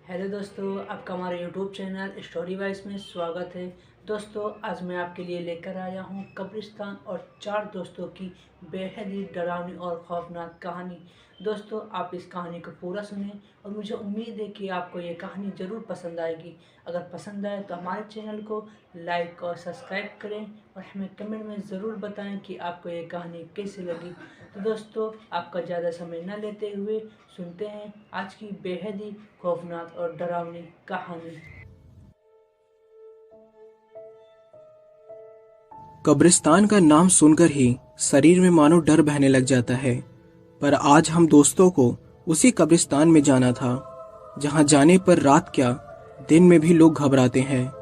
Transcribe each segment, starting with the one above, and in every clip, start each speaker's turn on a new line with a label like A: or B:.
A: Hello दोस्तों, आपका हमारे यूट्यूब चैनल स्टोरी वाइज में स्वागत है। दोस्तों, आज मैं आपके लिए लेकर आया हूं कब्रिस्तान और 4 दोस्तों की बेहद ही डरावनी और खौफनाक कहानी। दोस्तों, आप इस कहानी को पूरा सुनें और मुझे उम्मीद है कि आपको ये कहानी ज़रूर पसंद आएगी। अगर पसंद आए तो हमारे चैनल को लाइक और सब्सक्राइब करें और हमें कमेंट में ज़रूर बताएं कि आपको ये कहानी कैसी लगी। तो दोस्तों, आपका ज़्यादा समय न लेते हुए सुनते हैं आज की बेहद ही खौफनाक और डरावनी कहानी।
B: कब्रिस्तान का नाम सुनकर ही शरीर में मानो डर बहने लग जाता है। पर आज हम दोस्तों को उसी कब्रिस्तान में जाना था जहां जाने पर रात क्या दिन में भी लोग घबराते हैं।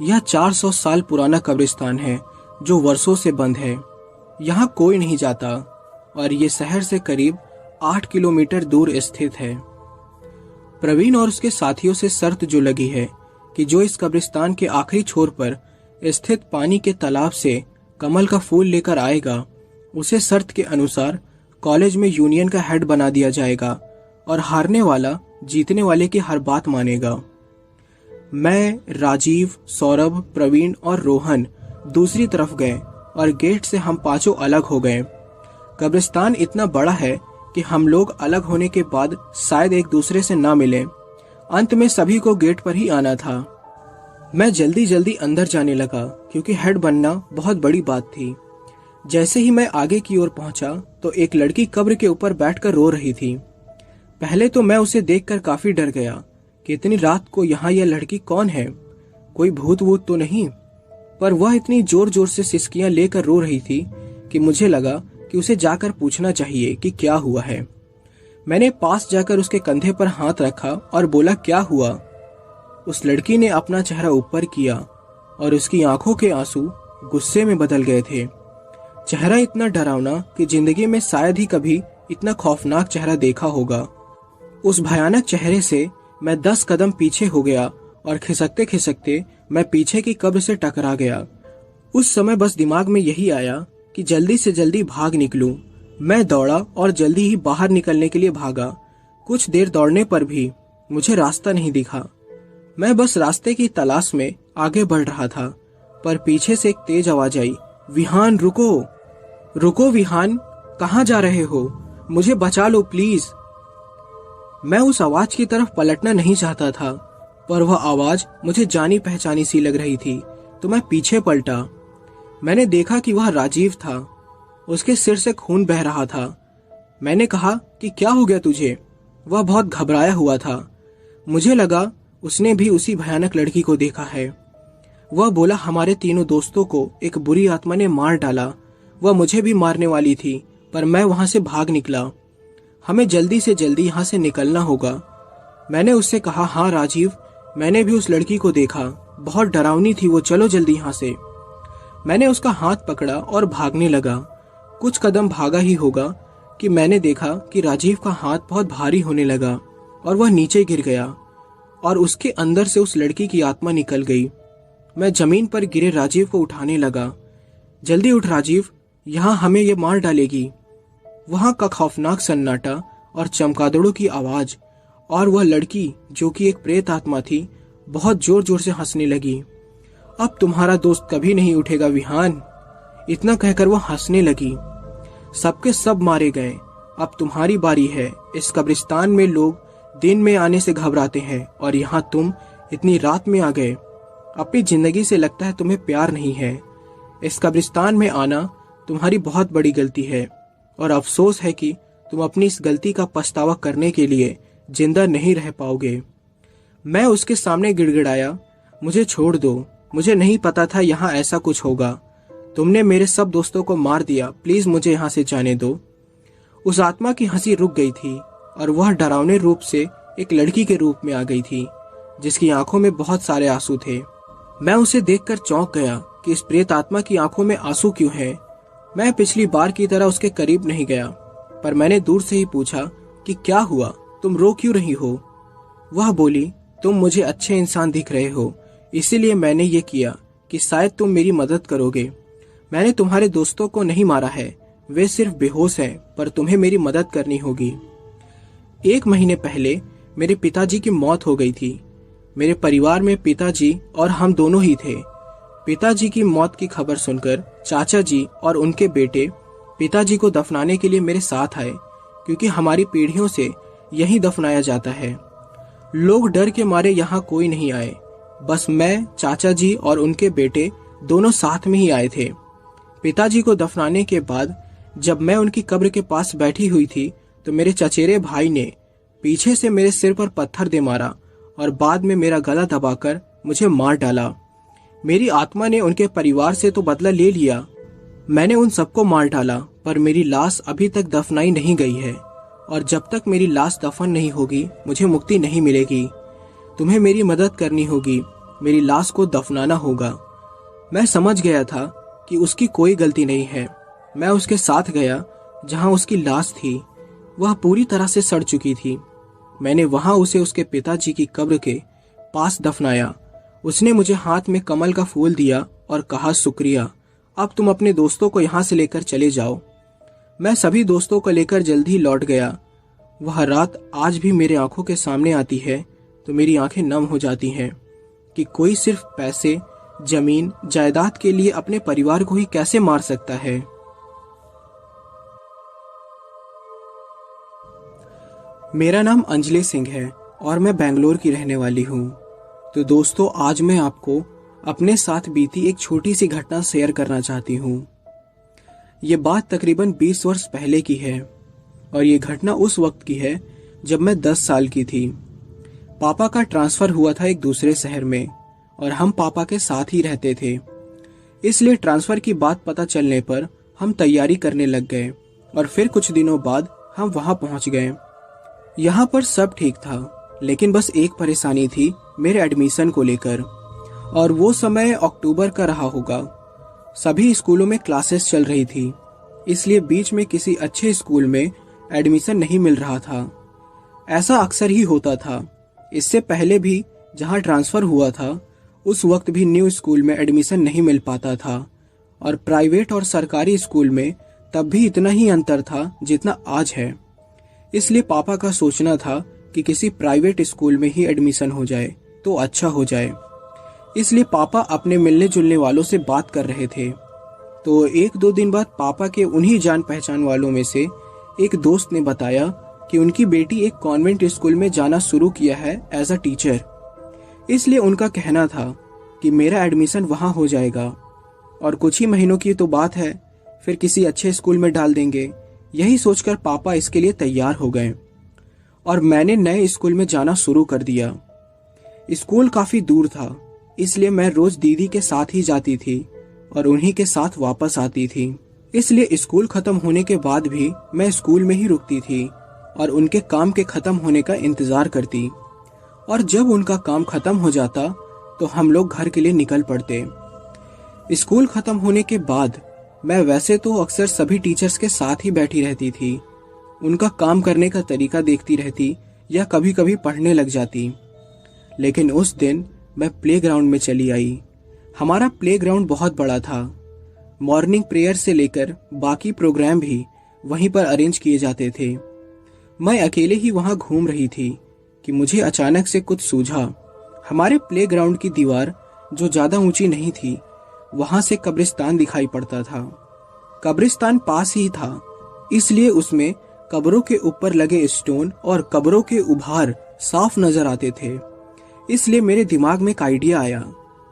B: यह 400 साल पुराना कब्रिस्तान है जो वर्षों से बंद है। यहाँ कोई नहीं जाता और ये शहर से करीब 8 किलोमीटर दूर स्थित है। प्रवीण और उसके साथियों से शर्त जो लगी है कि जो इस कब्रिस्तान के आखिरी छोर पर स्थित पानी के तालाब से कमल का फूल लेकर आएगा, उसे शर्त के अनुसार कॉलेज में यूनियन का हेड बना दिया जाएगा और हारने वाला जीतने वाले की हर बात मानेगा। मैं, राजीव, सौरभ, प्रवीण और रोहन दूसरी तरफ गए और गेट से हम पांचों अलग हो गए। कब्रिस्तान इतना बड़ा है कि हम लोग अलग होने के बाद शायद एक दूसरे से ना मिलें। अंत में सभी को गेट पर ही आना था। मैं जल्दी जल्दी अंदर जाने लगा क्योंकि हेड बनना बहुत बड़ी बात थी। जैसे ही मैं आगे की ओर पहुंचा तो एक लड़की कब्र के ऊपर बैठकर रो रही थी। पहले तो मैं उसे देखकर काफी डर गया कि इतनी रात को यहाँ यह लड़की कौन है, कोई भूत वूत तो नहीं। पर वह इतनी जोर जोर से सिसकियां लेकर रो रही थी कि मुझे लगा कि उसे जाकर पूछना चाहिए कि क्या हुआ है। मैंने पास जाकर उसके कंधे पर हाथ रखा और बोला, क्या हुआ? उस लड़की ने अपना चेहरा ऊपर किया और उसकी आंखों के आंसू गुस्से में बदल गए थे। चेहरा इतना डरावना कि जिंदगी में शायद ही कभी इतना खौफनाक चेहरा देखा होगा। उस भयानक चेहरे से मैं 10 कदम पीछे हो गया और खिसकते खिसकते मैं पीछे की कब्र से टकरा गया। उस समय बस दिमाग में यही आया कि जल्दी से जल्दी भाग निकलूं। मैं दौड़ा और जल्दी ही बाहर निकलने के लिए भागा। कुछ देर दौड़ने पर भी मुझे रास्ता नहीं दिखा। मैं बस रास्ते की तलाश में आगे बढ़ रहा था, पर पीछे से एक तेज आवाज आई, विहान रुको, रुको विहान, कहाँ जा रहे हो? मुझे बचा लो प्लीज। मैं उस आवाज की तरफ पलटना नहीं चाहता था, पर वह आवाज मुझे जानी पहचानी सी लग रही थी, तो मैं पीछे पलटा। मैंने देखा कि वह राजीव था। उसके सिर से खून बह रहा था। मैंने कहा कि क्या हो गया तुझे? वह बहुत घबराया हुआ था। मुझे लगा उसने भी उसी भयानक लड़की को देखा है। वह बोला, हमारे तीनों दोस्तों को एक बुरी आत्मा ने मार डाला। वह मुझे भी मारने वाली थी, पर मैं वहां से भाग निकला। हमें जल्दी से जल्दी यहाँ से निकलना होगा। मैंने उससे कहा, हाँ राजीव, मैंने भी उस लड़की को देखा, बहुत डरावनी थी वो, चलो जल्दी यहाँ से। मैंने उसका हाथ पकड़ा और भागने लगा। कुछ कदम भागा ही होगा कि मैंने देखा कि राजीव का हाथ बहुत भारी होने लगा और वह नीचे गिर गया और उसके अंदर से उस लड़की की आत्मा निकल गई। मैं जमीन पर गिरे राजीव को उठाने लगा। जल्दी उठ राजीव, यहाँ हमें ये मार डालेगी। वहां का खौफनाक सन्नाटा और चमगादड़ों की आवाज और वह लड़की जो कि एक प्रेत आत्मा थी, बहुत जोर जोर से हंसने लगी। अब तुम्हारा दोस्त कभी नहीं उठेगा विहान, इतना कहकर वह हंसने लगी। सबके सब मारे गए, अब तुम्हारी बारी है। इस कब्रिस्तान में लोग दिन में आने से घबराते हैं और यहाँ तुम इतनी रात में आ गए। अपनी जिंदगी से लगता है तुम्हें प्यार नहीं है। इस कब्रिस्तान में आना तुम्हारी बहुत बड़ी गलती है और अफसोस है कि तुम अपनी इस गलती का पछतावा करने के लिए जिंदा नहीं रह पाओगे। मैं उसके सामने गिड़गिड़ाया, मुझे छोड़ दो, मुझे नहीं पता था यहाँ ऐसा कुछ होगा। तुमने मेरे सब दोस्तों को मार दिया, प्लीज मुझे यहाँ से जाने दो। उस आत्मा की हंसी रुक गई थी और वह डरावने रूप से एक लड़की के रूप में आ गई थी जिसकी आंखों में बहुत सारे आंसू थे। मैं उसे देखकर चौंक गया कि इस प्रेत आत्मा की आंखों में आंसू क्यों हैं। मैं पिछली बार की तरह उसके करीब नहीं गया, पर मैंने दूर से ही पूछा कि क्या हुआ, तुम रो क्यों रही हो? वह बोली, तुम मुझे अच्छे इंसान दिख रहे हो, इसीलिए मैंने ये किया कि शायद तुम मेरी मदद करोगे। मैंने तुम्हारे दोस्तों को नहीं मारा है, वे सिर्फ बेहोश हैं, पर तुम्हें मेरी मदद करनी होगी। 1 महीने पहले मेरे पिताजी की मौत हो गई थी। मेरे परिवार में पिताजी और हम दोनों ही थे। पिताजी की मौत की खबर सुनकर चाचा जी और उनके बेटे पिताजी को दफनाने के लिए मेरे साथ आए, क्योंकि हमारी पीढ़ियों से यहीं दफनाया जाता है। लोग डर के मारे यहाँ कोई नहीं आए, बस मैं, चाचा जी और उनके बेटे दोनों साथ में ही आए थे। पिताजी को दफनाने के बाद जब मैं उनकी कब्र के पास बैठी हुई थी तो मेरे चचेरे भाई ने पीछे से मेरे सिर पर पत्थर दे मारा और बाद में मेरा गला दबाकर मुझे मार डाला। मेरी आत्मा ने उनके परिवार से तो बदला ले लिया, मैंने उन सबको मार डाला, पर मेरी लाश अभी तक दफनाई नहीं गई है और जब तक मेरी लाश दफन नहीं होगी मुझे मुक्ति नहीं मिलेगी। तुम्हें मेरी मदद करनी होगी, मेरी लाश को दफनाना होगा। मैं समझ गया था कि उसकी कोई गलती नहीं है। मैं उसके साथ गया जहां उसकी लाश थी। वह पूरी तरह से सड़ चुकी थी। मैंने वहां उसे उसके पिताजी की कब्र के पास दफनाया। उसने मुझे हाथ में कमल का फूल दिया और कहा, शुक्रिया, अब तुम अपने दोस्तों को यहाँ से लेकर चले जाओ। मैं सभी दोस्तों को लेकर जल्दी लौट गया। वह रात आज भी मेरे आंखों के सामने आती है तो मेरी आंखें नम हो जाती हैं कि कोई सिर्फ पैसे, जमीन, जायदाद के लिए अपने परिवार को ही कैसे मार सकता है। मेरा नाम अंजलि सिंह है और मैं बेंगलोर की रहने वाली हूँ। तो दोस्तों, आज मैं आपको अपने साथ बीती एक छोटी सी घटना शेयर करना चाहती हूँ। ये बात तकरीबन 20 वर्ष पहले की है और ये घटना उस वक्त की है जब मैं 10 साल की थी। पापा का ट्रांसफर हुआ था एक दूसरे शहर में और हम पापा के साथ ही रहते थे। इसलिए ट्रांसफर की बात पता चलने पर हम तैयारी करने लग गए और फिर कुछ दिनों बाद हम वहां पहुंच गए। यहाँ पर सब ठीक था, लेकिन बस एक परेशानी थी मेरे एडमिशन को लेकर, और वो समय अक्टूबर का रहा होगा। सभी स्कूलों में क्लासेस चल रही थी, इसलिए बीच में किसी अच्छे स्कूल में एडमिशन नहीं मिल रहा था। ऐसा अक्सर ही होता था। इससे पहले भी जहाँ ट्रांसफर हुआ था उस वक्त भी न्यू स्कूल में एडमिशन नहीं मिल पाता था और प्राइवेट और सरकारी स्कूल में तब भी इतना ही अंतर था जितना आज है। इसलिए पापा का सोचना था कि किसी प्राइवेट स्कूल में ही एडमिशन हो जाए तो अच्छा हो जाए। इसलिए पापा अपने मिलने जुलने वालों से बात कर रहे थे। तो 1-2 दिन बाद पापा के उन्हीं जान पहचान वालों में से एक दोस्त ने बताया कि उनकी बेटी एक कॉन्वेंट स्कूल में जाना शुरू किया है एज अ टीचर। इसलिए उनका कहना था कि मेरा एडमिशन वहां हो जाएगा और कुछ ही महीनों की तो बात है, फिर किसी अच्छे स्कूल में डाल देंगे। यही सोचकर पापा इसके लिए तैयार हो गए और मैंने नए स्कूल में जाना शुरू कर दिया। स्कूल काफी दूर था, इसलिए मैं रोज दीदी के साथ ही जाती थी और उन्हीं के साथ वापस आती थी। इसलिए स्कूल खत्म होने के बाद भी मैं स्कूल में ही रुकती थी और उनके काम के खत्म होने का इंतजार करती, और जब उनका काम खत्म हो जाता तो हम लोग घर के लिए निकल पड़ते। स्कूल खत्म होने के बाद मैं वैसे तो अक्सर सभी टीचर्स के साथ ही बैठी रहती थी, उनका काम करने का तरीका देखती रहती या कभी कभी पढ़ने लग जाती। लेकिन उस दिन मैं प्लेग्राउंड में चली आई। हमारा प्लेग्राउंड बहुत बड़ा था। मॉर्निंग प्रेयर से लेकर बाकी प्रोग्राम भी वहीं पर अरेंज किए जाते थे। मैं अकेले ही वहां घूम रही थी कि मुझे अचानक से कुछ सूझा। हमारे प्लेग्राउंड की दीवार जो ज्यादा ऊंची नहीं थी, वहां से कब्रिस्तान दिखाई पड़ता था। कब्रिस्तान पास ही था, इसलिए उसमें कब्रों के ऊपर लगे स्टोन और कब्रों के उभार साफ नजर आते थे। इसलिए मेरे दिमाग में एक आइडिया आया।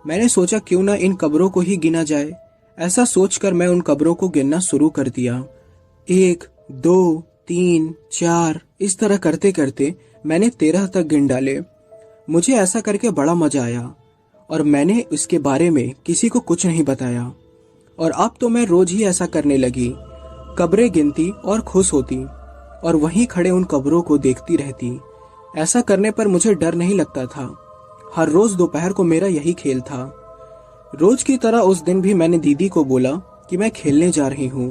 B: मैंने सोचा क्यों ना इन कब्रों को ही गिना जाए। ऐसा सोचकर मैं उन कब्रों को गिनना शुरू कर दिया। 1, 2, 3, 4 इस तरह करते करते मैंने 13 तक गिन डाले। मुझे ऐसा करके बड़ा मजा आया और मैंने इसके बारे में किसी को कुछ नहीं बताया। और अब तो मैं रोज ही ऐसा करने लगी, कब्रें गिनती और खुश होती और वहीं खड़े उन कब्रों को देखती रहती। ऐसा करने पर मुझे डर नहीं लगता था। हर रोज दोपहर को मेरा यही खेल था। रोज की तरह उस दिन भी मैंने दीदी को बोला कि मैं खेलने जा रही हूँ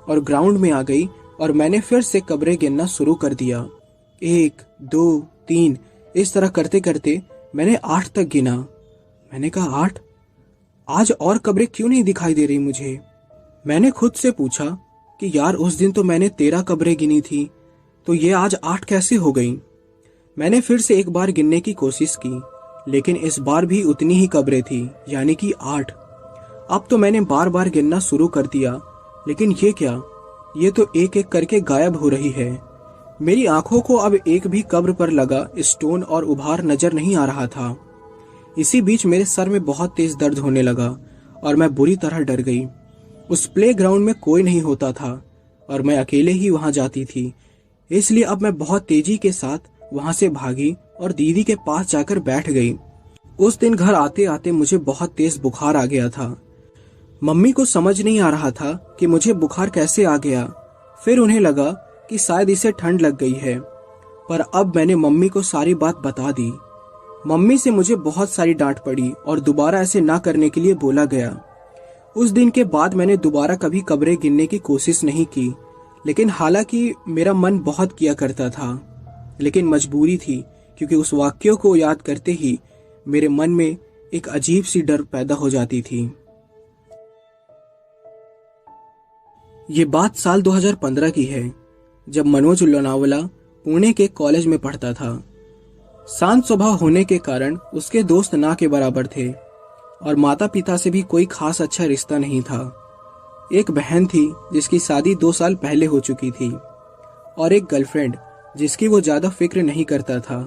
B: और ग्राउंड में आ गई और मैंने फिर से कब्रें गिनना शुरू कर दिया। 1, 2, 3 इस तरह करते करते मैंने 8 तक गिना। मैंने कहा 8? आज और कब्रें क्यों नहीं दिखाई दे रही मुझे? मैंने खुद से पूछा कि यार उस दिन तो मैंने 13 कब्रें गिनी थी, तो ये आज 8 कैसे हो गई? मैंने फिर से एक बार गिनने की कोशिश की, लेकिन इस बार भी उतनी ही कब्रें थी, यानी कि 8। अब तो मैंने बार बार गिनना शुरू कर दिया, लेकिन ये क्या, ये तो एक एक करके गायब हो रही है। मेरी आंखों को अब एक भी कब्र पर लगा स्टोन और उभार नजर नहीं आ रहा था। इसी बीच मेरे सर में बहुत तेज दर्द होने लगा और मैं बुरी तरह डर गई। उस प्लेग्राउंड में कोई नहीं होता था और मैं अकेले ही वहां जाती थी, इसलिए अब मैं बहुत तेजी के साथ वहां से भागी और दीदी के पास जाकर बैठ गई। उस दिन घर आते आते मुझे बहुत तेज बुखार आ गया था। मम्मी को समझ नहीं आ रहा था कि मुझे बुखार कैसे आ गया। फिर उन्हें लगा कि शायद इसे ठंड लग गई है, पर अब मैंने मम्मी को सारी बात बता दी। मम्मी से मुझे बहुत सारी डांट पड़ी और दोबारा ऐसे ना करने के लिए बोला गया। उस दिन के बाद मैंने दोबारा कभी कब्रें गिनने की कोशिश नहीं की, लेकिन हालांकि मेरा मन बहुत किया करता था, लेकिन मजबूरी थी, क्योंकि उस वाक्यों को याद करते ही मेरे मन में एक अजीब सी डर पैदा हो जाती थी। ये बात साल 2015 की है, जब मनोज लोनावला पुणे के कॉलेज में पढ़ता था। शांत स्वभाव होने के कारण उसके दोस्त ना के बराबर थे और माता पिता से भी कोई खास अच्छा रिश्ता नहीं था। एक बहन थी जिसकी शादी 2 साल पहले हो चुकी थी और एक गर्लफ्रेंड जिसकी वो ज्यादा फिक्र नहीं करता था।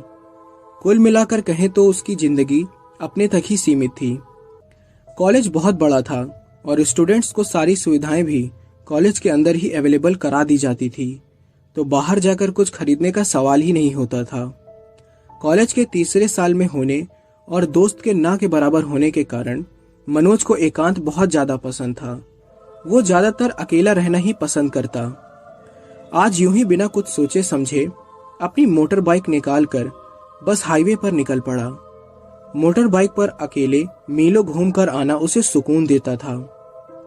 B: कुल मिलाकर कहें तो उसकी जिंदगी अपने तक ही सीमित थी। कॉलेज बहुत बड़ा था और स्टूडेंट्स को सारी सुविधाएं भी कॉलेज के अंदर ही अवेलेबल करा दी जाती थी, तो बाहर जाकर कुछ खरीदने का सवाल ही नहीं होता था। कॉलेज के तीसरे साल में होने और दोस्त के ना के बराबर होने के कारण मनोज को एकांत बहुत ज्यादा पसंद था। वो ज्यादातर अकेला रहना ही पसंद करता। आज यूं ही बिना कुछ सोचे समझे अपनी मोटर बाइक निकालकर बस हाईवे पर निकल पड़ा। मोटर बाइक पर अकेले मीलों घूमकर आना उसे सुकून देता था,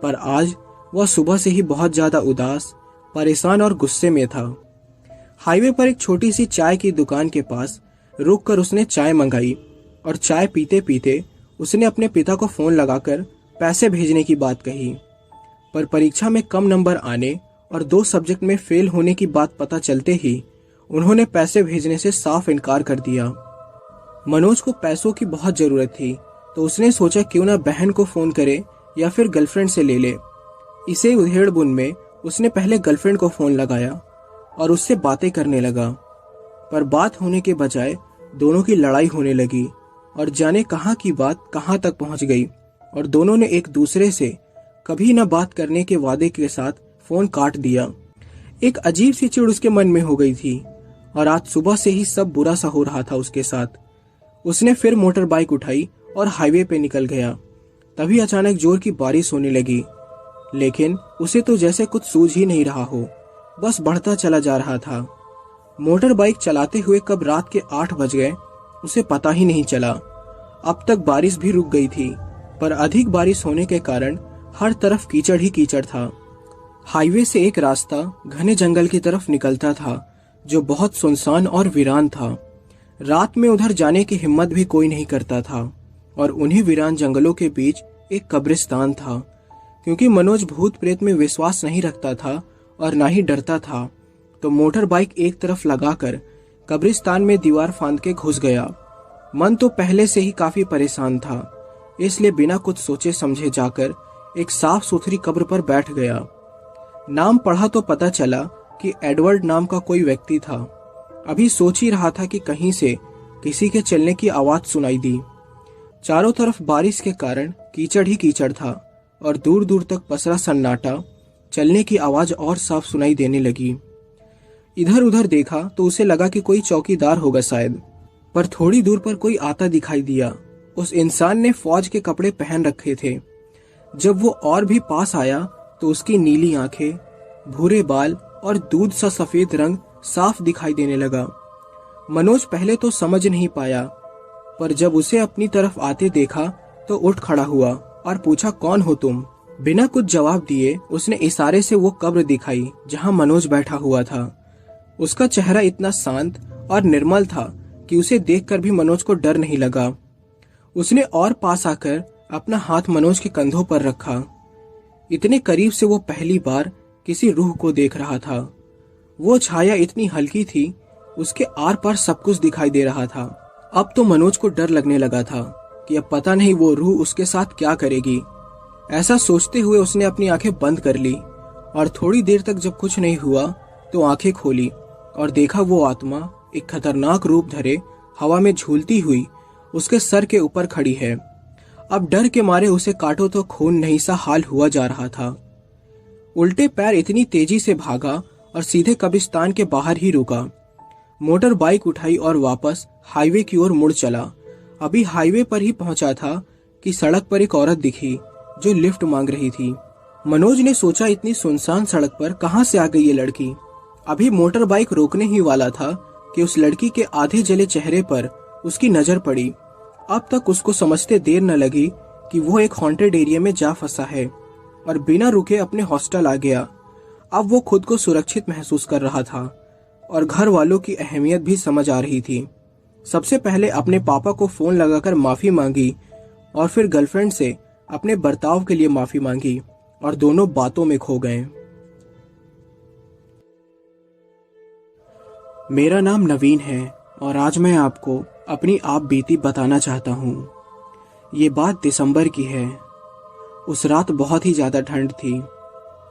B: पर आज वह सुबह से ही बहुत ज्यादा उदास, परेशान और गुस्से में था। हाईवे पर एक छोटी सी चाय की दुकान के पास रुककर उसने चाय मंगाई और चाय पीते पीते उसने अपने पिता को फोन लगाकर पैसे भेजने की बात कही, पर परीक्षा में कम नंबर आने और 2 सब्जेक्ट में फेल होने की बात पता चलते ही उन्होंने पैसे भेजने से साफ इनकार कर दिया। मनोज को पैसों की बहुत जरूरत थी, तो उसने सोचा क्यों ना बहन को फोन करे या फिर गर्लफ्रेंड से ले ले। इसे उधेड़-बुन में उसने पहले गर्लफ्रेंड को फोन लगाया और उससे बातें करने लगा, पर बात होने के बजाय दोनों की लड़ाई होने लगी और जाने कहां की बात कहां तक पहुंच गई और दोनों ने एक दूसरे से कभी न बात करने के वादे के साथ फोन काट दिया। एक अजीब सी चिढ़ उसके मन में हो गई थी और आज सुबह से ही सब बुरा सा हो रहा था उसके साथ। उसने फिर मोटर बाइक उठाई और हाईवे पे निकल गया। तभी अचानक जोर की बारिश होने लगी, लेकिन उसे तो जैसे कुछ सूझ ही नहीं रहा हो, बस बढ़ता चला जा रहा था। मोटर बाइक चलाते हुए कब रात के 8 बज गए उसे पता ही नहीं चला। अब तक बारिश भी रुक गई थी, पर अधिक बारिश होने के कारण हर तरफ कीचड़ ही कीचड़ था। हाईवे से एक रास्ता घने जंगल की तरफ निकलता था, जो बहुत सुनसान और वीरान था। रात में उधर जाने की हिम्मत भी कोई नहीं करता था और उन्हीं वीरान जंगलों के बीच एक कब्रिस्तान था। क्योंकि मनोज भूत प्रेत में विश्वास नहीं रखता था और ना ही डरता था, तो मोटर बाइक एक तरफ लगाकर कब्रिस्तान में दीवार फांद के घुस गया। मन तो पहले से ही काफी परेशान था, इसलिए बिना कुछ सोचे समझे जाकर एक साफ सुथरी कब्र पर बैठ गया। नाम पढ़ा तो पता चला कि एडवर्ड नाम का कोई व्यक्ति था। अभी सोच ही रहा था कि कहीं से किसी के चलने की आवाज सुनाई दी। चारों तरफ बारिश के कारण कीचड़ ही कीचड़ था और दूर दूर तक पसरा सन्नाटा। चलने की आवाज और साफ सुनाई देने लगी। इधर उधर देखा तो उसे लगा कि कोई चौकीदार होगा शायद, पर थोड़ी दूर पर कोई आता दिखाई दिया। उस इंसान ने फौज के कपड़े पहन रखे थे। जब वो और भी पास आया तो उसकी नीली आंखें, भूरे बाल और दूध सा सफेद रंग साफ दिखाई देने लगा। मनोज पहले तो समझ नहीं पाया, पर जब उसे अपनी तरफ आते देखा तो उठ खड़ा हुआ और पूछा, कौन हो तुम? बिना कुछ जवाब दिए उसने इशारे से वो कब्र दिखाई जहां मनोज बैठा हुआ था। उसका चेहरा इतना शांत और निर्मल था कि उसे देखकर भी मनोज को डर नहीं लगा। उसने और पास आकर अपना हाथ मनोज के कंधों पर रखा। इतने करीब से वो पहली बार किसी रूह को देख रहा था। वो छाया इतनी हल्की थी, उसके आर पार सब कुछ दिखाई दे रहा था। अब तो मनोज को डर लगने लगा था कि अब पता नहीं वो रूह उसके साथ क्या करेगी। ऐसा सोचते हुए उसने अपनी आंखें बंद कर ली और थोड़ी देर तक जब कुछ नहीं हुआ तो आंखें खोली और देखा वो आत्मा एक खतरनाक रूप धरे हवा में झूलती हुई उसके सर के ऊपर खड़ी है। अब डर के मारे उसे काटो तो खून नहीं सा हाल हुआ जा रहा था। उल्टे पैर इतनी तेजी से भागा और सीधे कब्रिस्तान के बाहर ही रुका। मोटर बाइक उठाई और वापस हाईवे की ओर मुड़ चला। अभी हाईवे पर ही पहुंचा था कि सड़क पर एक औरत दिखी जो लिफ्ट मांग रही थी। मनोज ने सोचा इतनी सुनसान सड़क पर कहां से आ गई ये लड़की। अभी मोटर बाइक रोकने ही वाला था कि उस लड़की के आधे जले चेहरे पर उसकी नजर पड़ी। अब तक उसको समझते देर न लगी कि वो एक हॉन्टेड एरिया में जा फंसा है और बिना रुके अपने हॉस्टल आ गया। अब वो खुद को सुरक्षित महसूस कर रहा था और घर वालों की अहमियत भी समझ आ रही थी। सबसे पहले अपने पापा को फोन लगाकर माफी मांगी और फिर गर्लफ्रेंड से अपने बर्ताव के लिए माफी मांगी और दोनों बातों में खो गए। मेरा नाम नवीन है और आज मैं आपको अपनी आप बीती बताना चाहता हूँ। ये बात दिसंबर की है। उस रात बहुत ही ज़्यादा ठंड थी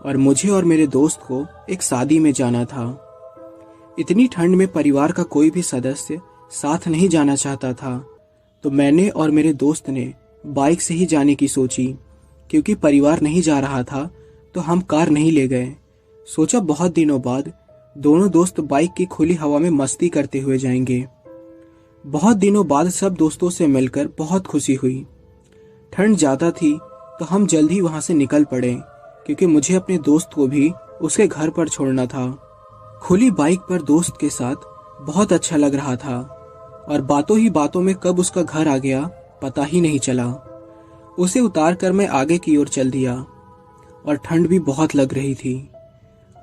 B: और मुझे और मेरे दोस्त को एक शादी में जाना था। इतनी ठंड में परिवार का कोई भी सदस्य साथ नहीं जाना चाहता था, तो मैंने और मेरे दोस्त ने बाइक से ही जाने की सोची। क्योंकि परिवार नहीं जा रहा था तो हम कार नहीं ले गए। सोचा बहुत दिनों बाद दोनों दोस्त बाइक की खुली हवा में मस्ती करते हुए जाएंगे। बहुत दिनों बाद सब दोस्तों से मिलकर बहुत खुशी हुई। ठंड ज़्यादा थी तो हम जल्द ही वहाँ से निकल पड़े क्योंकि मुझे अपने दोस्त को भी उसके घर पर छोड़ना था। खुली बाइक पर दोस्त के साथ बहुत अच्छा लग रहा था और बातों ही बातों में कब उसका घर आ गया पता ही नहीं चला। उसे उतार कर मैं आगे की ओर चल दिया और ठंड भी बहुत लग रही थी।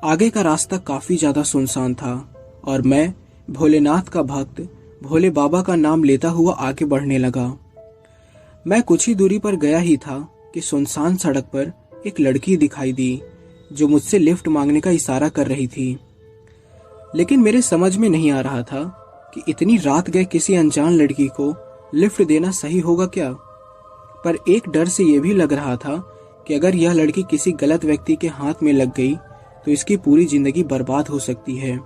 B: आगे का रास्ता काफी ज्यादा सुनसान था और मैं भोलेनाथ का भक्त भोले बाबा का नाम लेता हुआ आगे बढ़ने लगा। मैं कुछ ही दूरी पर गया ही था कि सुनसान सड़क पर एक लड़की दिखाई दी जो मुझसे लिफ्ट मांगने का इशारा कर रही थी। लेकिन मेरे समझ में नहीं आ रहा था कि इतनी रात गए किसी अनजान लड़की को लिफ्ट देना सही होगा क्या। पर एक डर से यह भी लग रहा था कि अगर यह लड़की किसी गलत व्यक्ति के हाथ में लग गई तो इसकी पूरी जिंदगी बर्बाद हो सकती है।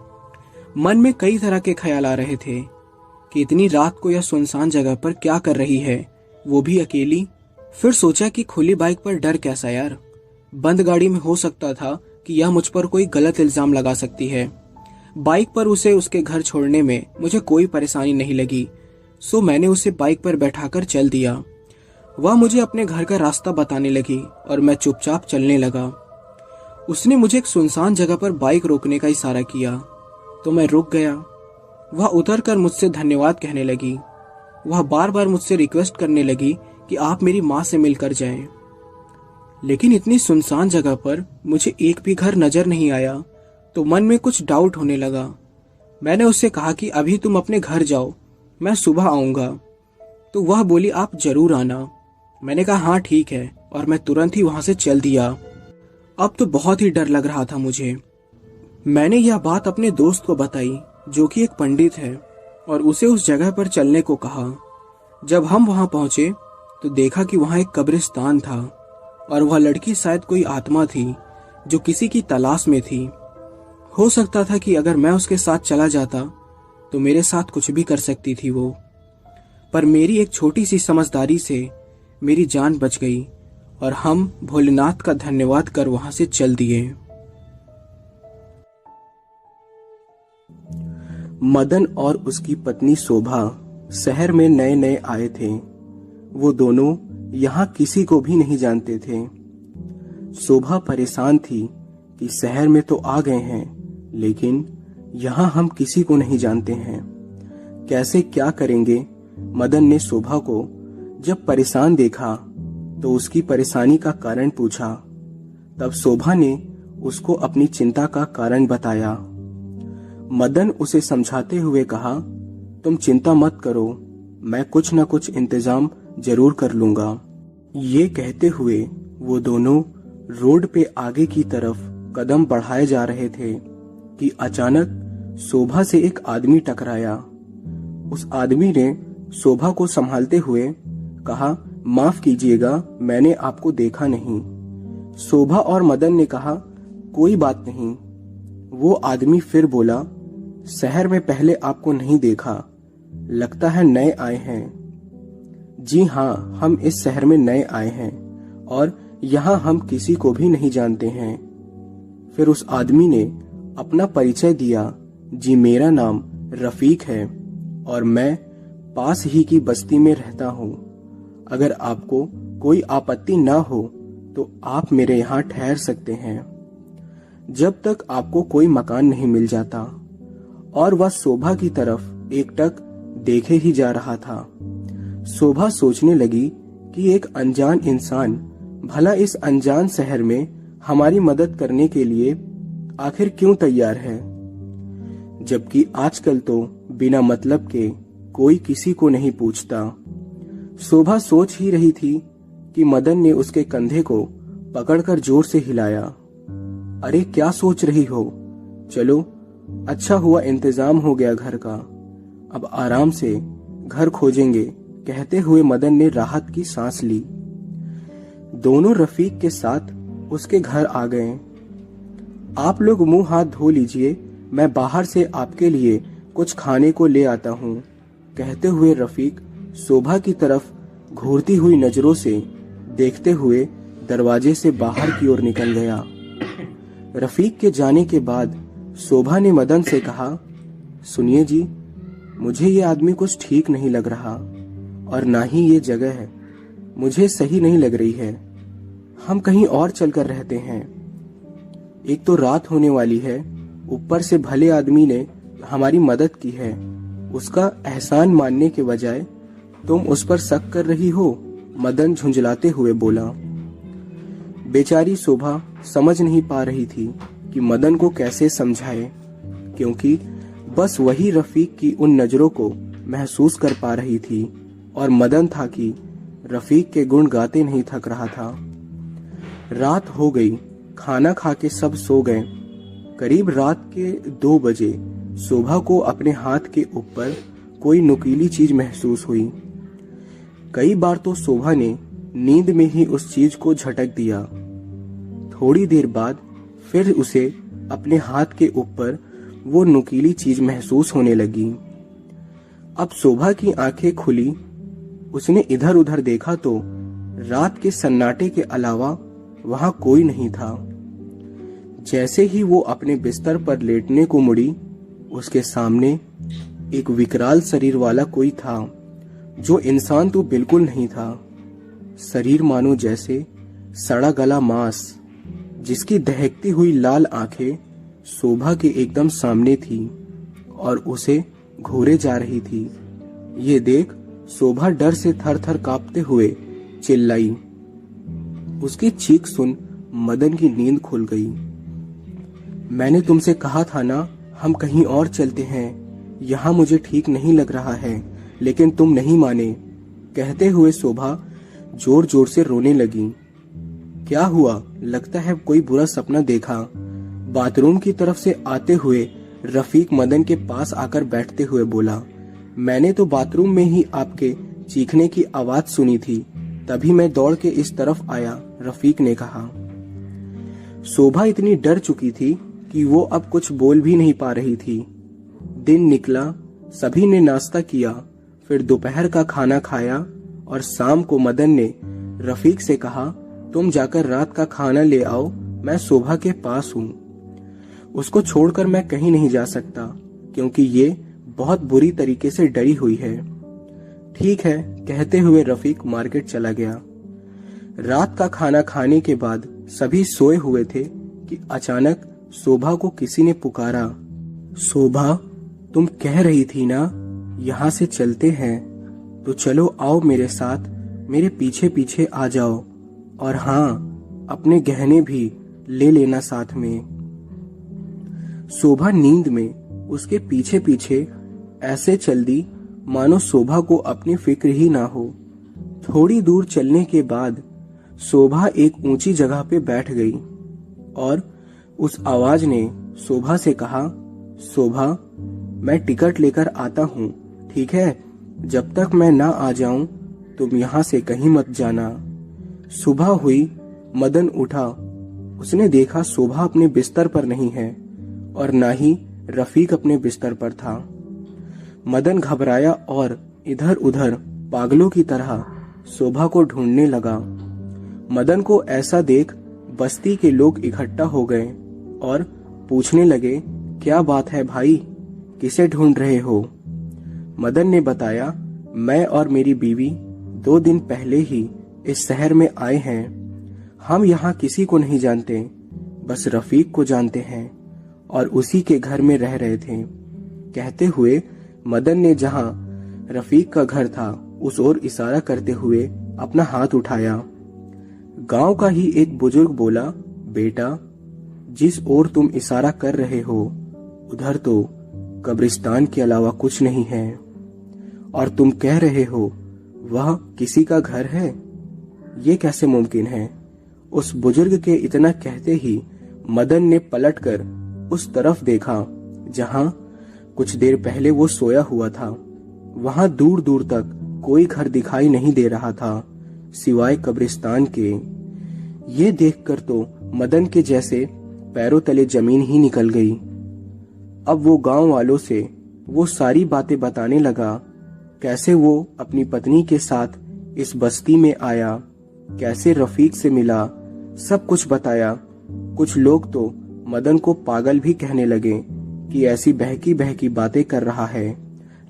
B: मन में कई तरह के ख्याल आ रहे थे कि इतनी रात को यह सुनसान जगह पर क्या कर रही है, वो भी अकेली। फिर सोचा कि खुली बाइक पर डर कैसा यार, बंद गाड़ी में हो सकता था कि यह मुझ पर कोई गलत इल्जाम लगा सकती है। बाइक पर उसे उसके घर छोड़ने में मुझे कोई परेशानी नहीं लगी, सो मैंने उसे बाइक पर बैठाकर चल दिया। वह मुझे अपने घर का रास्ता बताने लगी और मैं चुपचाप चलने लगा। उसने मुझे एक सुनसान जगह पर बाइक रोकने का इशारा किया तो मैं रुक गया। वह उतरकर मुझसे धन्यवाद कहने लगी। वह बार बार मुझसे रिक्वेस्ट करने लगी कि आप मेरी माँ से मिलकर जाएं। लेकिन इतनी सुनसान जगह पर मुझे एक भी घर नजर नहीं आया तो मन में कुछ डाउट होने लगा। मैंने उससे कहा कि अभी तुम अपने घर जाओ, मैं सुबह आऊंगा। तो वह बोली आप जरूर आना। मैंने कहा हाँ ठीक है और मैं तुरंत ही वहां से चल दिया। अब तो बहुत ही डर लग रहा था मुझे। मैंने यह बात अपने दोस्त को बताई जो कि एक पंडित है और उसे उस जगह पर चलने को कहा। जब हम वहां पहुंचे तो देखा कि वहां एक कब्रिस्तान था और वह लड़की शायद कोई आत्मा थी जो किसी की तलाश में थी। हो सकता था कि अगर मैं उसके साथ चला जाता तो मेरे साथ कुछ भी कर सकती थी वो। पर मेरी एक छोटी सी समझदारी से मेरी जान बच गई और हम भोलेनाथ का धन्यवाद कर वहां से चल दिए। मदन और उसकी पत्नी शोभा शहर में नए नए आए थे। वो दोनों यहाँ किसी को भी नहीं जानते थे। शोभा परेशान थी कि शहर में तो आ गए हैं लेकिन यहाँ हम किसी को नहीं जानते हैं, कैसे क्या करेंगे। मदन ने शोभा को जब परेशान देखा तो उसकी परेशानी का कारण पूछा। तब शोभा ने उसको अपनी चिंता का कारण बताया। मदन उसे समझाते हुए कहा तुम चिंता मत करो, मैं कुछ न कुछ इंतजाम जरूर कर लूंगा। ये कहते हुए वो दोनों रोड पे आगे की तरफ कदम बढ़ाए जा रहे थे कि अचानक शोभा से एक आदमी टकराया। उस आदमी ने शोभा को संभालते हुए कहा, माफ कीजिएगा, मैंने आपको देखा नहीं। शोभा और मदन ने कहा, कोई बात नहीं। वो आदमी फिर बोला, शहर में पहले आपको नहीं देखा, लगता है नए आए हैं। जी हाँ, हम इस शहर में नए आए हैं और यहाँ हम किसी को भी नहीं जानते हैं। फिर उस आदमी ने अपना परिचय दिया। जी, मेरा नाम रफीक है और मैं पास ही की बस्ती में रहता हूँ। अगर आपको कोई आपत्ति ना हो तो आप मेरे यहाँ ठहर सकते हैं जब तक आपको कोई मकान नहीं मिल जाता। और वह शोभा की तरफ एकटक देखे ही जा रहा था। शोभा सोचने लगी कि एक अनजान इंसान भला इस अनजान शहर में हमारी मदद करने के लिए आखिर क्यों तैयार है, जबकि आजकल तो बिना मतलब के कोई किसी को नहीं पूछता। शोभा सोच ही रही थी कि मदन ने उसके कंधे को पकड़कर जोर से हिलाया। अरे क्या सोच रही हो, चलो, अच्छा हुआ इंतजाम हो गया घर का, अब आराम से घर खोजेंगे, कहते हुए मदन ने राहत की सांस ली। दोनों रफीक के साथ उसके घर आ गए। आप लोग मुंह हाथ धो लीजिए, मैं बाहर से आपके लिए कुछ खाने को ले आता हूँ, कहते हुए रफीक शोभा की तरफ घूरती हुई नजरों से देखते हुए दरवाजे से बाहर की ओर निकल गया। रफीक के जाने के बाद शोभा ने मदन से कहा, सुनिए जी, मुझे ये आदमी कुछ ठीक नहीं लग रहा और ना ही ये जगह है मुझे सही नहीं लग रही है। हम कहीं और चलकर रहते हैं। एक तो रात होने वाली है, ऊपर से भले आदमी ने हमारी मदद की है, उसका एहसान मानने के बजाय तुम उस पर शक कर रही हो, मदन झुंझलाते हुए बोला। बेचारी शोभा समझ नहीं पा रही थी कि मदन को कैसे समझाए, क्योंकि बस वही रफीक की उन नजरों को महसूस कर पा रही थी और मदन था कि रफीक के गुण गाते नहीं थक रहा था। रात हो गई, खाना खा के सब सो गए। करीब रात के 2 बजे शोभा को अपने हाथ के ऊपर कोई नुकीली चीज महसूस हुई। कई बार तो शोभा ने नींद में ही उस चीज को झटक दिया। थोड़ी देर बाद फिर उसे अपने हाथ के ऊपर वो नुकीली चीज महसूस होने लगी। अब शोभा की आंखें खुली, उसने इधर उधर देखा तो रात के सन्नाटे के अलावा वहां कोई नहीं था। जैसे ही वो अपने बिस्तर पर लेटने को मुड़ी, उसके सामने एक विकराल शरीर वाला कोई था, जो इंसान तो बिल्कुल नहीं था। शरीर मानो जैसे सड़ा गला मांस, जिसकी दहकती हुई लाल आंखें शोभा के एकदम सामने थी और उसे घूरे जा रही थी। ये देख शोभा डर से थर थर कांपते हुए चिल्लाई। उसकी चीख सुन मदन की नींद खुल गई। मैंने तुमसे कहा था ना, हम कहीं और चलते हैं, यहाँ मुझे ठीक नहीं लग रहा है, लेकिन तुम नहीं माने, कहते हुए शोभा जोर जोर से रोने लगी। क्या हुआ, लगता है कोई बुरा सपना देखा। बाथरूम की तरफ से आते हुए रफीक मदन के पास आकर बैठते हुए बोला, मैंने तो बाथरूम में ही आपके चीखने की आवाज सुनी थी, तभी मैं दौड़ के इस तरफ आया, रफीक ने कहा। शोभा इतनी डर चुकी थी कि वो अब कुछ बोल भी नहीं पा रही थी। दिन निकला, सभी ने नाश्ता किया, फिर दोपहर का खाना खाया और शाम को मदन ने रफीक से कहा, तुम जाकर रात का खाना ले आओ, मैं शोभा के पास हूँ। उसको छोड़कर मैं कहीं नहीं जा सकता, क्योंकि ये बहुत बुरी तरीके से डरी हुई है। ठीक है, कहते हुए रफीक मार्केट चला गया। रात का खाना खाने के बाद सभी सोए हुए थे कि अचानक शोभा को किसी ने पुकारा। शोभा, तुम कह रही थी ना यहाँ से चलते हैं, तो चलो आओ मेरे साथ, मेरे पीछे पीछे आ जाओ, और हाँ, अपने गहने भी ले लेना साथ में। शोभा नींद में उसके पीछे पीछे ऐसे चल दी मानो शोभा को अपनी फिक्र ही ना हो। थोड़ी दूर चलने के बाद शोभा एक ऊंची जगह पे बैठ गई और उस आवाज ने शोभा से कहा, शोभा, मैं टिकट लेकर आता हूँ, ठीक है? जब तक मैं ना आ जाऊं तुम यहाँ से कहीं मत जाना। सुबह हुई, मदन उठा। उसने देखा शोभा अपने बिस्तर पर नहीं है और ना ही रफीक अपने बिस्तर पर था। मदन घबराया और इधर उधर पागलों की तरह शोभा को ढूंढने लगा। मदन को ऐसा देख बस्ती के लोग इकट्ठा हो गए और पूछने लगे, क्या बात है भाई, किसे ढूंढ रहे हो? मदन ने बताया, मैं और मेरी बीवी 2 दिन पहले ही इस शहर में आए हैं। हम यहाँ किसी को नहीं जानते, बस रफीक को जानते हैं और उसी के घर में रह रहे थे। कहते हुए मदन ने जहाँ रफीक का घर था उस ओर इशारा करते हुए अपना हाथ उठाया। गांव का ही एक बुजुर्ग बोला, बेटा, जिस ओर तुम इशारा कर रहे हो उधर तो कब्रिस्तान के अलावा कुछ नहीं है, और तुम कह रहे हो वह किसी का घर है? ये कैसे मुमकिन है? उस बुजुर्ग के इतना कहते ही मदन ने पलटकर उस तरफ देखा जहां कुछ देर पहले वो सोया हुआ था। वहां दूर दूर तक कोई घर दिखाई नहीं दे रहा था सिवाय कब्रिस्तान के। ये देखकर तो मदन के जैसे पैरों तले जमीन ही निकल गई। अब वो गांव वालों से वो सारी बातें बताने लगा, कैसे वो अपनी पत्नी के साथ इस बस्ती में आया, कैसे रफीक से मिला, सब कुछ बताया। कुछ लोग तो मदन को पागल भी कहने लगे कि ऐसी बहकी बहकी बातें कर रहा है,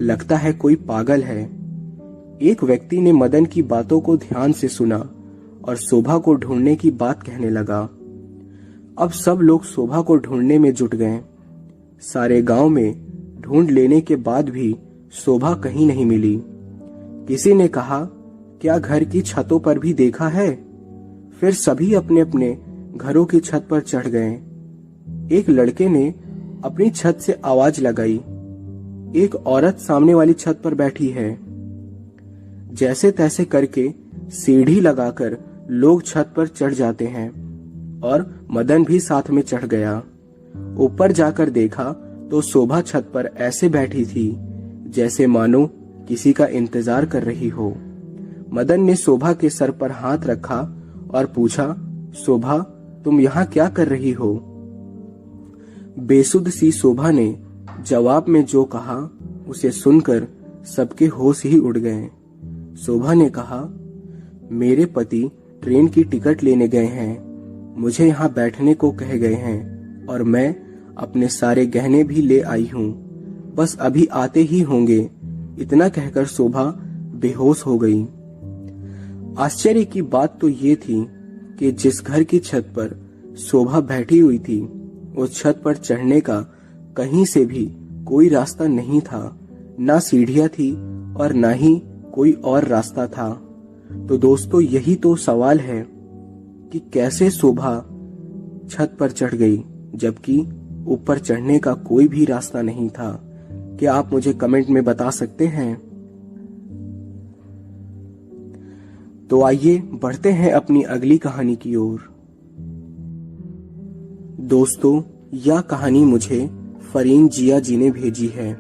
B: लगता है कोई पागल है। एक व्यक्ति ने मदन की बातों को ध्यान से सुना और शोभा को ढूंढने की बात कहने लगा। अब सब लोग शोभा को ढूंढने में जुट गए। सारे गांव में ढूंढ लेने के बाद भी शोभा कहीं नहीं मिली। किसी ने कहा, क्या घर की छतों पर भी देखा है? फिर सभी अपने अपने घरों की छत पर चढ़ गए। एक लड़के ने अपनी छत से आवाज लगाई, एक औरत सामने वाली छत पर बैठी है। जैसे तैसे करके सीढ़ी लगाकर लोग छत पर चढ़ जाते हैं और मदन भी साथ में चढ़ गया। ऊपर जाकर देखा तो शोभा छत पर ऐसे बैठी थी जैसे मानो किसी का इंतजार कर रही हो। मदन ने शोभा के सर पर हाथ रखा और पूछा, शोभा, तुम यहाँ क्या कर रही हो? बेसुध सी शोभा ने जवाब में जो कहा उसे सुनकर सबके होश ही उड़ गए। शोभा ने कहा, मेरे पति ट्रेन की टिकट लेने गए हैं, मुझे यहाँ बैठने को कह गए हैं और मैं अपने सारे गहने भी ले आई हूँ, बस अभी आते ही होंगे। इतना कहकर शोभा बेहोश हो गई। आश्चर्य की बात तो ये थी कि जिस घर की छत पर शोभा बैठी हुई थी उस छत पर चढ़ने का कहीं से भी कोई रास्ता नहीं था, ना सीढ़ियां थी और ना ही कोई और रास्ता था। तो दोस्तों, यही तो सवाल है कि कैसे शोभा छत पर चढ़ गई जबकि ऊपर चढ़ने का कोई भी रास्ता नहीं था। क्या आप मुझे कमेंट में बता सकते हैं? तो आइए बढ़ते हैं अपनी अगली कहानी की ओर। दोस्तों, यह कहानी मुझे फरीन जिया जी ने भेजी है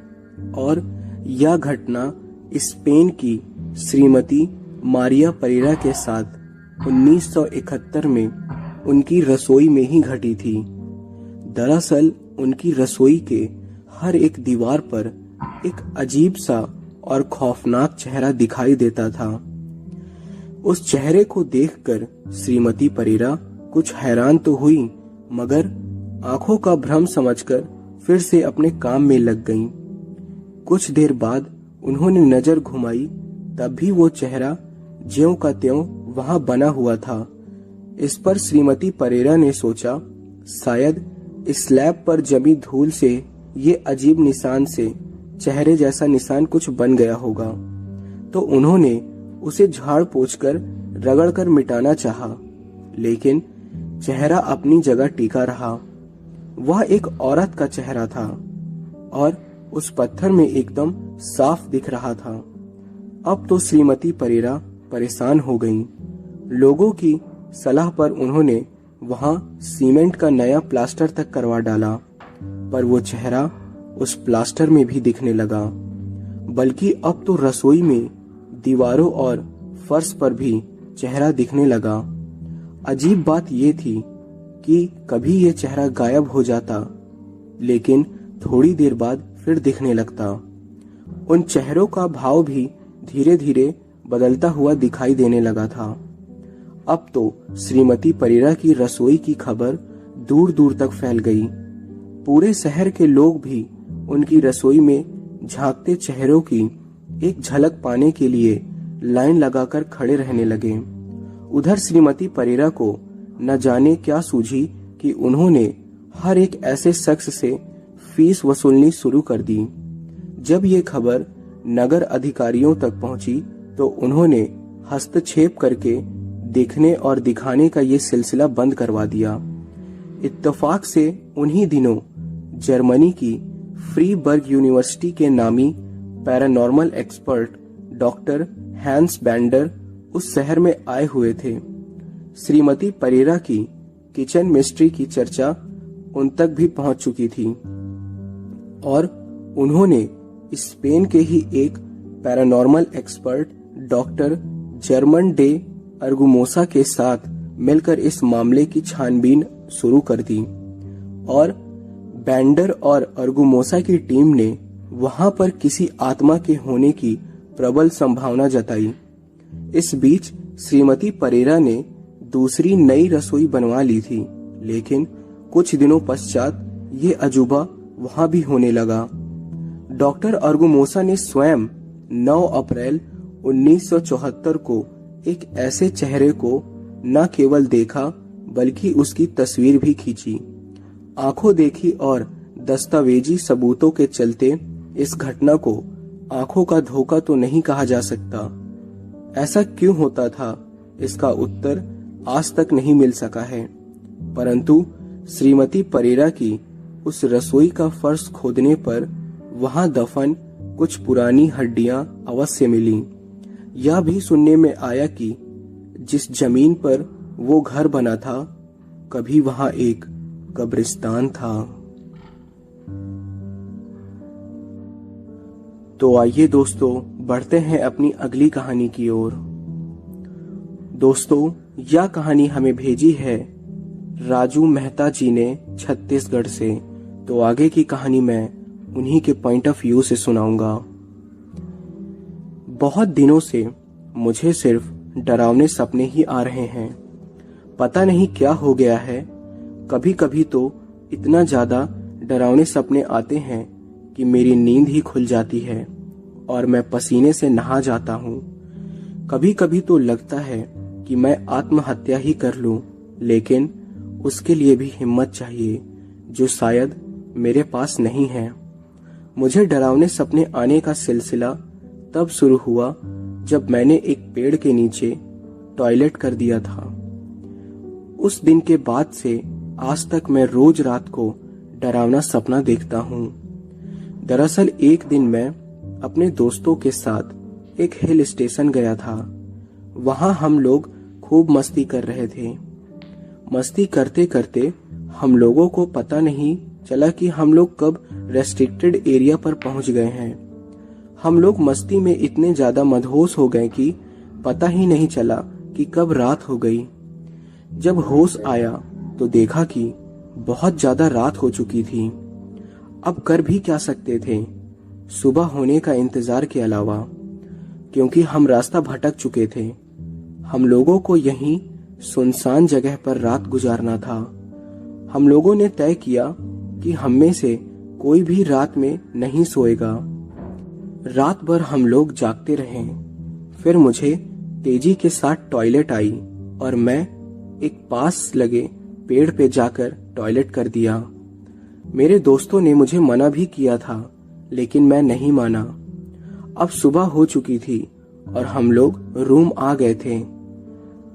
B: और यह घटना स्पेन की श्रीमती मारिया परेरा के साथ 1971 में उनकी रसोई में ही घटी थी। दरअसल उनकी रसोई के हर एक दीवार पर एक अजीब सा और खौफनाक चेहरा दिखाई देता था। उस चेहरे को देखकर श्रीमती परेरा कुछ हैरान तो हुई, मगर आंखों का भ्रम समझकर फिर से अपने काम में लग गईं। कुछ देर बाद उन्होंने नजर घुमाई, तब भी वो चेहरा ज्यों का त्यों वहां बना हुआ था। इस पर श्रीमती परेरा ने सोचा, शायद इस स्लैब पर जमी धूल से ये अजीब निशान से चेहरे जैसा निशान कुछ बन गया होगा। तो उन्होंने उसे झाड़ पोंछकर रगड़कर मिटाना चाहा, लेकिन चेहरा अपनी जगह टिका रहा। वह एक औरत का चेहरा था और उस पत्थर में एकदम साफ दिख रहा था। अब तो श्रीमती परेरा परेशान हो गईं। लोगों की सलाह पर उन्होंने वहां सीमेंट का नया प्लास्टर तक करवा डाला, पर वो चेहरा उस प्लास्टर में भी दिखने लगा, बल्कि अब तो रसोई में दीवारों और फर्श पर भी चेहरा दिखने लगा। अजीब बात ये थी कि कभी ये चेहरा गायब हो जाता, लेकिन थोड़ी देर बाद फिर दिखने लगता। उन चेहरों का भाव भी धीरे धीरे बदलता हुआ दिखाई देने लगा था। अब तो श्रीमती परेरा की रसोई की खबर दूर दूर तक फैल गई। पूरे शहर के लोग भी उनकी रसोई में झांकते चेहरों की एक झलक पाने के लिए लाइन लगाकर खड़े रहने लगे। उधर श्रीमती परेरा को न जाने क्या सूझी कि उन्होंने हर एक ऐसे शख्स से फीस वसूलनी शुरू कर दी। जब ये खबर नगर अधिकारियों तक पहुंची तो उन्होंने हस्तक्षेप करके देखने और दिखाने का ये सिलसिला बंद करवा दिया। इत्तेफाक से उन्हीं दिनों जर्मनी की फ्रीबर्ग यूनिवर्सिटी के नामी पैरानॉर्मल एक्सपर्ट डॉक्टर हैंस बैंडर उस शहर में आए हुए थे। श्रीमती परेरा की किचन मिस्ट्री की चर्चा उन तक भी पहुंच चुकी थी और उन्होंने स्पेन के ही एक paranormal expert doctor German de Argumosa के साथ मिलकर इस मामले की छानबीन शुरू कर दी और बैंडर और अर्गुमोसा की टीम ने वहां पर किसी आत्मा के होने की प्रबल संभावना जताई। इस बीच श्रीमती परेरा ने दूसरी नई रसोई बनवा ली थी, लेकिन कुछ दिनों पश्चात ये अजूबा वहां भी होने लगा। डॉक्टर अर्गुमोसा ने स्वयं 9 अप्रैल 1974 को एक ऐसे चेहरे को न केवल देखा बल्कि उसकी तस्वीर भी खींची। आंखों देखी और दस्तावेजी सबूतों के चलते इस घटना को आंखों का धोखा तो नहीं कहा जा सकता। ऐसा क्यों होता था, इसका उत्तर आज तक नहीं मिल सका है, परंतु श्रीमती परेरा की उस रसोई का फर्श खोदने पर वहां दफन कुछ पुरानी हड्डियां अवश्य मिली। यह भी सुनने में आया कि जिस जमीन पर वो घर बना था कभी वहां एक कब्रिस्तान था। तो आइए दोस्तों बढ़ते हैं अपनी अगली कहानी की ओर। दोस्तों यह कहानी हमें भेजी है राजू मेहता जी ने छत्तीसगढ़ से। तो आगे की कहानी मैं उन्हीं के पॉइंट ऑफ व्यू से सुनाऊंगा। बहुत दिनों से मुझे सिर्फ डरावने सपने ही आ रहे हैं। पता नहीं क्या हो गया है, कभी कभी तो इतना ज्यादा डरावने सपने आते हैं कि मेरी नींद ही खुल जाती है और मैं पसीने से नहा जाता हूँ। कभी कभी तो लगता है कि मैं आत्महत्या ही कर लूं, लेकिन उसके लिए भी हिम्मत चाहिए जो शायद मेरे पास नहीं है। मुझे डरावने सपने आने का सिलसिला तब शुरू हुआ जब मैंने एक पेड़ के नीचे टॉयलेट कर दिया था। उस दिन के बाद से आज तक मैं रोज रात को डरावना सपना देखता हूँ। दरअसल एक दिन मैं अपने दोस्तों के साथ एक हिल स्टेशन गया था। वहां हम लोग खूब मस्ती कर रहे थे। मस्ती करते करते हम लोगों को पता नहीं चला कि हम लोग कब रेस्ट्रिक्टेड एरिया पर पहुंच गए हैं। हम लोग मस्ती में इतने ज्यादा मदहोश हो गए कि पता ही नहीं चला कि कब रात हो गई। जब होश आया तो देखा कि बहुत ज्यादा रात हो चुकी थी। अब कर भी क्या सकते थे सुबह होने का इंतजार के अलावा, क्योंकि हम रास्ता भटक चुके थे। हम लोगों को यहीं सुनसान जगह पर रात गुजारना था। हम लोगों ने तय किया कि हम में से कोई भी रात में नहीं सोएगा। रात भर हम लोग जागते रहे। फिर मुझे तेजी के साथ टॉयलेट आई और मैं एक पास लगे पेड़ पे जाकर टॉयलेट कर दिया। मेरे दोस्तों ने मुझे मना भी किया था, लेकिन मैं नहीं माना। अब सुबह हो चुकी थी और हम लोग रूम आ गए थे।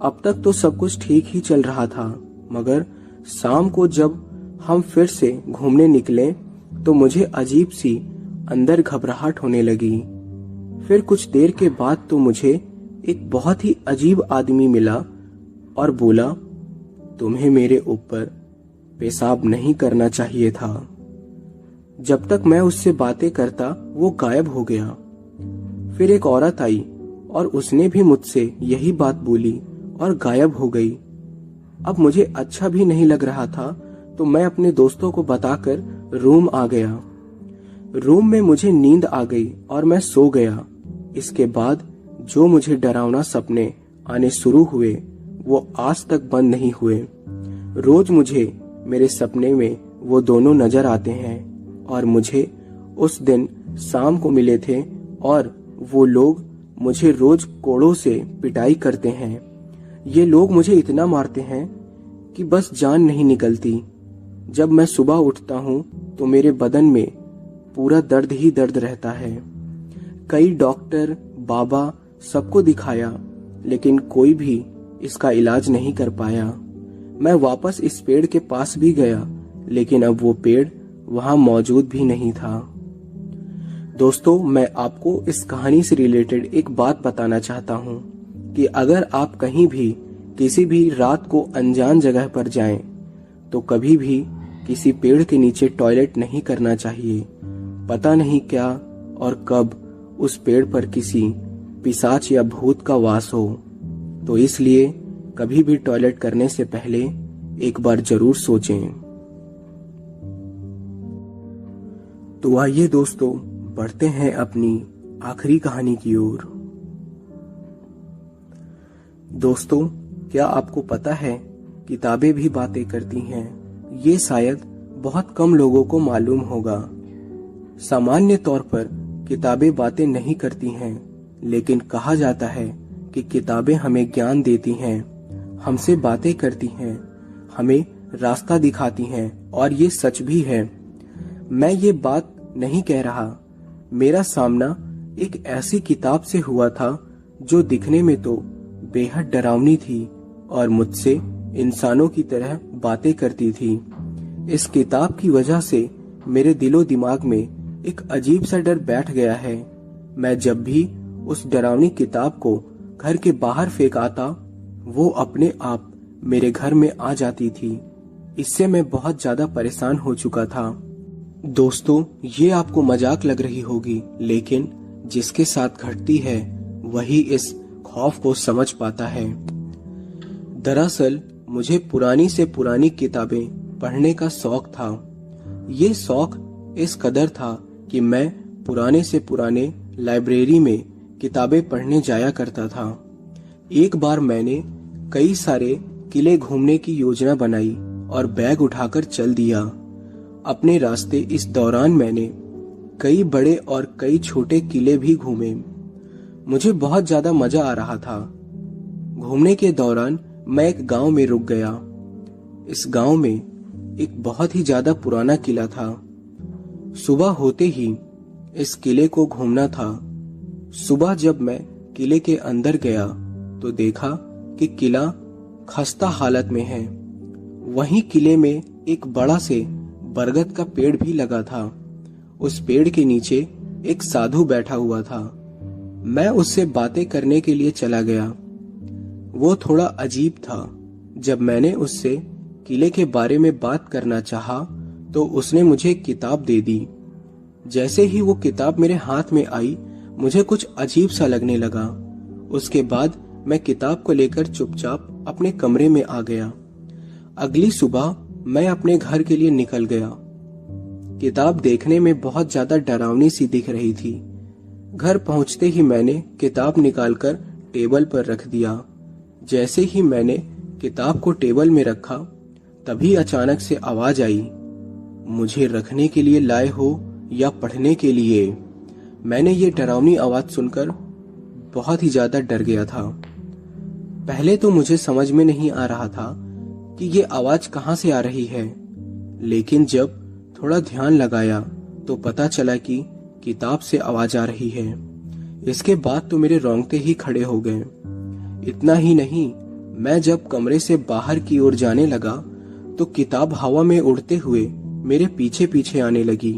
B: अब तक तो सब कुछ ठीक ही चल रहा था, मगर शाम को जब हम फिर से घूमने निकले तो मुझे अजीब सी अंदर घबराहट होने लगी। फिर कुछ देर के बाद तो मुझे एक बहुत ही अजीब आदमी मिला और बोला, तुम्हें मेरे ऊपर पेशाब नहीं करना चाहिए था। जब तक मैं उससे बातें करता वो गायब हो गया। फिर एक औरत आई और उसने भी मुझसे यही बात बोली और गायब हो गई। अब मुझे अच्छा भी नहीं लग रहा था, तो मैं अपने दोस्तों को बताकर रूम आ गया। रूम में मुझे नींद आ गई और मैं सो गया। इसके बाद जो मुझे डरावना सपने आने शुरू हुए वो आज तक बंद नहीं हुए। रोज मुझे मेरे सपने में वो दोनों नजर आते हैं और मुझे उस दिन शाम को मिले थे और वो लोग मुझे रोज कोड़ों से पिटाई करते हैं। ये लोग मुझे इतना मारते हैं कि बस जान नहीं निकलती। जब मैं सुबह उठता हूँ तो मेरे बदन में पूरा दर्द ही दर्द रहता है। कई डॉक्टर, बाबा सबको दिखाया, लेकिन कोई भी इसका इलाज नहीं कर पाया। मैं वापस इस पेड़ के पास भी गया, लेकिन अब वो पेड़ वहां मौजूद भी नहीं था। दोस्तों, मैं आपको इस कहानी से रिलेटेड एक बात बताना चाहता हूँ कि अगर आप कहीं भी किसी भी रात को अनजान जगह पर जाएं, तो कभी भी किसी पेड़ के नीचे टॉयलेट नहीं करना चाहिए। पता नहीं क्या और कब उस पेड़ पर किसी पिशाच या भूत का वास हो, तो इसलिए कभी भी टॉयलेट करने से पहले एक बार जरूर सोचें। तो आइए दोस्तों, बढ़ते हैं अपनी आखिरी कहानी की ओर। दोस्तों, क्या आपको पता है किताबें भी बातें करती हैं? ये शायद बहुत कम लोगों को मालूम होगा। सामान्य तौर पर किताबें बातें नहीं करती हैं, लेकिन कहा जाता है कि किताबें हमें ज्ञान देती हैं, हमसे बातें करती हैं, हमें रास्ता दिखाती हैं, और ये सच भी है। मैं ये बात नहीं कह रहा। मेरा सामना एक ऐसी किताब से हुआ था जो दिखने में तो बेहद डरावनी थी और मुझसे इंसानों की तरह बातें करती थी। इस किताब की वजह से मेरे दिलो दिमाग में एक अजीब सा डर बैठ गया है। मैं जब भी उस डरावनी किताब को घर के बाहर फेंक आता, वो अपने आप मेरे घर में आ जाती थी। इससे मैं बहुत ज्यादा परेशान हो चुका था। दोस्तों, ये आपको मजाक लग रही होगी, लेकिन जिसके साथ घटती है वही इस खौफ को समझ पाता है। दरअसल मुझे पुरानी से पुरानी किताबें पढ़ने का शौक था। ये शौक इस कदर था कि मैं पुराने से पुराने लाइब्रेरी में किताबें पढ़ने जाया करता था। एक बार मैंने कई सारे किले घूमने की योजना बनाई और बैग उठाकर चल दिया। अपने रास्ते इस दौरान मैंने कई बड़े और कई छोटे किले भी घूमे। मुझे बहुत ज्यादा मजा आ रहा था। घूमने के दौरान मैं एक गांव में रुक गया। इस गांव में एक बहुत ही ज्यादा पुराना किला था। सुबह होते ही इस किले को घूमना था। सुबह जब मैं किले के अंदर गया तो देखा कि किला खस्ता हालत में है। वहीं किले में एक बड़ा से बरगद का पेड़ भी लगा था। उस पेड़ के नीचे एक साधु बैठा हुआ था। मैं उससे बातें करने के लिए चला गया। वो थोड़ा अजीब था। जब मैंने उससे किले के बारे में बात करना चाहा तो उसने मुझे एक किताब दे दी। जैसे ही वो किताब मेरे हाथ में आई, मुझे कुछ अजीब सा लगने लगा। उसके बाद मैं किताब को लेकर चुपचाप अपने कमरे में आ गया। अगली सुबह मैं अपने घर के लिए निकल गया। किताब देखने में बहुत ज्यादा डरावनी सी दिख रही थी। घर पहुंचते ही मैंने किताब निकालकर टेबल पर रख दिया। जैसे ही मैंने किताब को टेबल में रखा, तभी अचानक से आवाज आई, मुझे रखने के लिए लाए हो या पढ़ने के लिए? मैंने ये डरावनी आवाज सुनकर बहुत ही ज्यादा डर गया था। पहले तो मुझे समझ में नहीं आ रहा था कि ये आवाज कहाँ से आ रही है, लेकिन जब थोड़ा ध्यान लगाया तो पता चला कि किताब से आवाज आ रही है। इसके बाद तो मेरे रोंगटे ही खड़े हो गए। इतना ही नहीं, मैं जब कमरे से बाहर की ओर जाने लगा तो किताब हवा में उड़ते हुए मेरे पीछे पीछे आने लगी।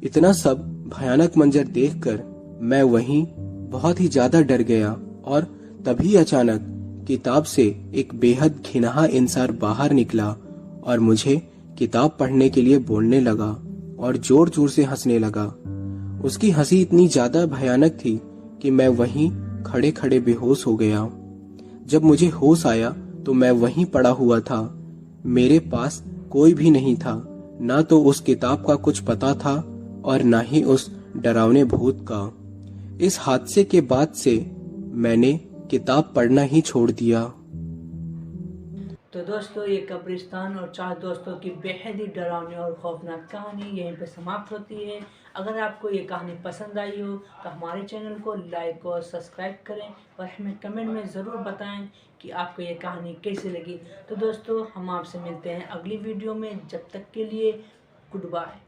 B: इतना सब भयानक मंजर देखकर मैं वहीं बहुत ही ज्यादा डर गया और तभी अचानक किताब से एक बेहद घिनहा इंसान बाहर निकला और मुझे किताब पढ़ने के लिए बोलने लगा और जोर जोर से हंसने लगा। उसकी हंसी इतनी ज्यादा भयानक थी कि मैं वहीं खड़े खड़े बेहोश हो गया। जब मुझे होश आया तो मैं वहीं पड़ा हुआ था। मेरे पास कोई भी नहीं था, ना तो उस किताब का कुछ पता था और ना ही उस डरावने भूत का। इस हादसे के बाद से मैंने किताब पढ़ना ही छोड़ दिया।
A: तो दोस्तों, ये कब्रिस्तान और 4 दोस्तों की बेहद ही डरावनी और खौफनाक कहानी यहीं पर समाप्त होती है। अगर आपको ये कहानी पसंद आई हो तो हमारे चैनल को लाइक और सब्सक्राइब करें और हमें कमेंट में ज़रूर बताएं कि आपको ये कहानी कैसी लगी। तो दोस्तों, हम आपसे मिलते हैं अगली वीडियो में। जब तक के लिए गुड बाय।